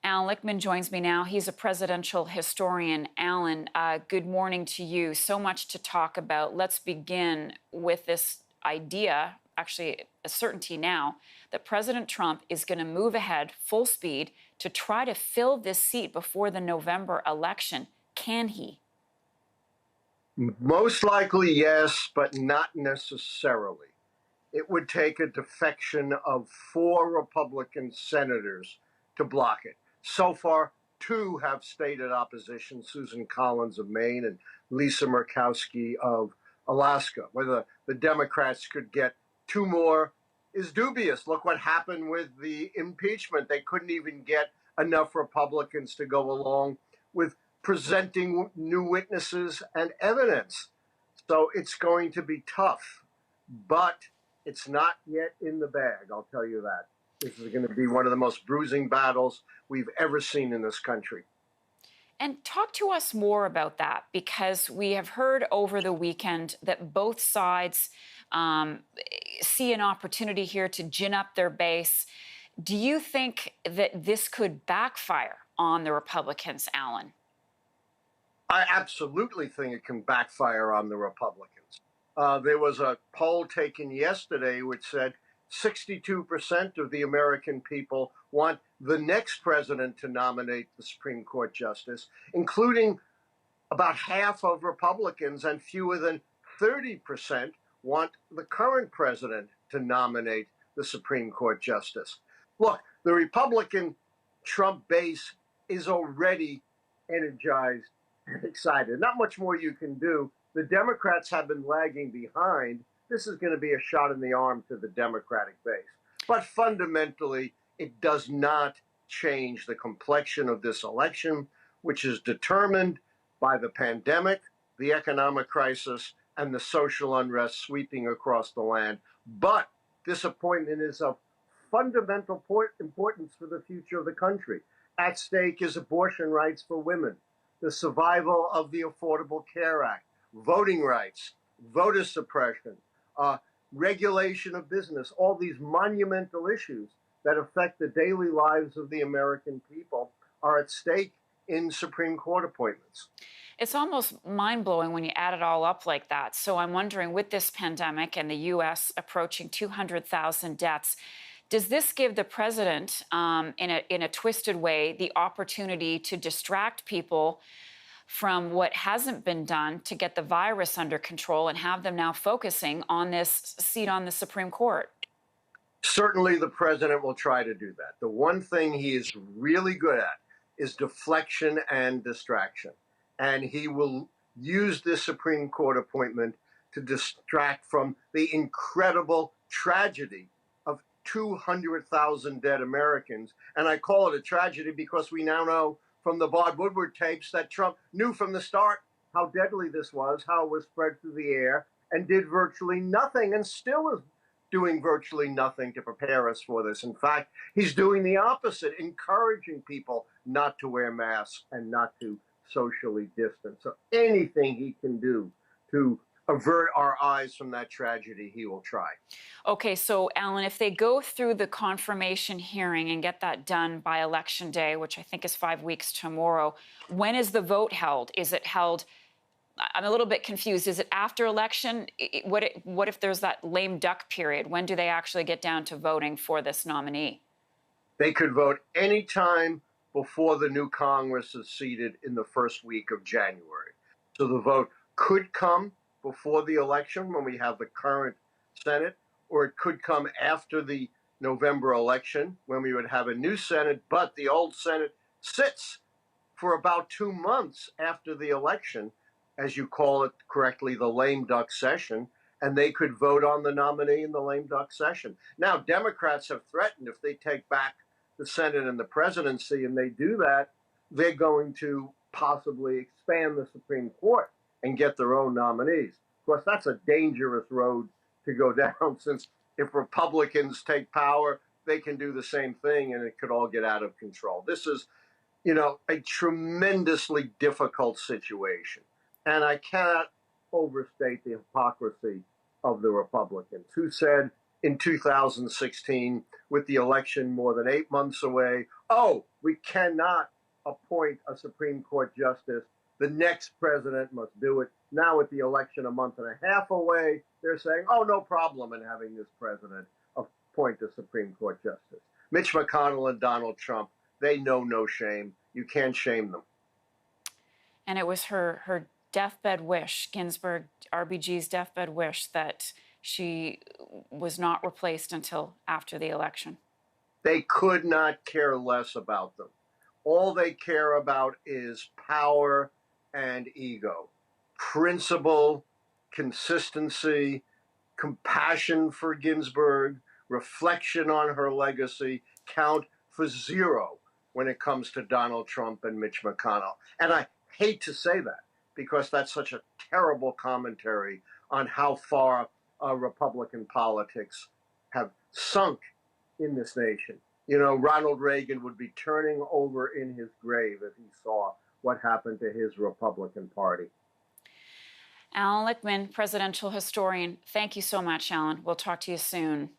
Allan Lichtman joins me now. He's a presidential historian. Allan, good morning to you. So much to talk about. Let's begin with this idea, actually a certainty now, that President Trump is going to move ahead full speed to try to fill this seat before the November election. Can he? Most likely, yes, but not necessarily. It would take a defection of 4 Republican senators to block it. So far, 2 have stated opposition, Susan Collins of Maine and Lisa Murkowski of Alaska. Whether the Democrats could get 2 more is dubious. Look what happened with the impeachment. They couldn't even get enough Republicans to go along with presenting new witnesses and evidence. So it's going to be tough, but it's not yet in the bag, I'll tell you that. This is going to be one of the most bruising battles we've ever seen in this country. And talk to us more about that, because we have heard over the weekend that both sides see an opportunity here to gin up their base. Do you think that this could backfire on the Republicans, Allan? I absolutely think it can backfire on the Republicans. There was a poll taken yesterday which said 62% of the American people want the next president to nominate the Supreme Court justice, including about half of Republicans, and fewer than 30% want the current president to nominate the Supreme Court justice. Look, the Republican Trump base is already energized and excited. Not much more you can do. The Democrats have been lagging behind. This is going to be a shot in the arm to the Democratic base. But fundamentally, it does not change the complexion of this election, which is determined by the pandemic, the economic crisis, and the social unrest sweeping across the land. But this appointment is of fundamental importance for the future of the country. At stake is abortion rights for women, the survival of the Affordable Care Act, voting rights, voter suppression, regulation of business, all these monumental issues that affect the daily lives of the American people are at stake in Supreme Court appointments. It's almost mind-blowing when you add it all up like that. So I'm wondering, with this pandemic and the U.S. approaching 200,000 deaths, does this give the president, in a twisted way, the opportunity to distract people from what hasn't been done to get the virus under control and have them now focusing on this seat on the Supreme Court? Certainly the president will try to do that. The one thing he is really good at is deflection and distraction. And he will use this Supreme Court appointment to distract from the incredible tragedy of 200,000 dead Americans. And I call it a tragedy because we now know from the Bob Woodward tapes that Trump knew from the start how deadly this was, how it was spread through the air, and did virtually nothing, and still is doing virtually nothing to prepare us for this. In fact, he's doing the opposite, encouraging people not to wear masks and not to socially distance. So anything he can do to avert our eyes from that tragedy, he will try. Okay, so Allan, if they go through the confirmation hearing and get that done by Election Day, which I think is 5 weeks tomorrow, when is the vote held? Is it held? I'm a little bit confused. Is it after election? What if there's that lame duck period? When do they actually get down to voting for this nominee? They could vote anytime before the new Congress is seated in the first week of January. So the vote could come before the election when we have the current Senate, or it could come after the November election when we would have a new Senate, but the old Senate sits for about 2 months after the election, as you call it correctly, the lame duck session, and they could vote on the nominee in the lame duck session. Now, Democrats have threatened if they take back the Senate and the presidency and they do that, they're going to possibly expand the Supreme Court and get their own nominees. Of course, that's a dangerous road to go down, since if Republicans take power, they can do the same thing and it could all get out of control. This is, a tremendously difficult situation. And I cannot overstate the hypocrisy of the Republicans, who said in 2016, with the election more than 8 months away, oh, We cannot appoint a Supreme Court justice. The next president must do it. Now, with the election a month and a half away, they're saying, oh, no problem in having this president appoint a Supreme Court justice. Mitch McConnell and Donald Trump, they know no shame. You can't shame them. And it was her deathbed wish, Ginsburg, RBG's deathbed wish, that she was not replaced until after the election. They could not care less about them. All they care about is power and ego. Principle, consistency, compassion for Ginsburg, reflection on her legacy count for zero when it comes to Donald Trump and Mitch McConnell. And I hate to say that because that's such a terrible commentary on how far Republican politics have sunk in this nation. You know, Ronald Reagan would be turning over in his grave if he saw what happened to his Republican Party. Allan Lichtman, presidential historian. Thank you so much, Allan. We'll talk to you soon.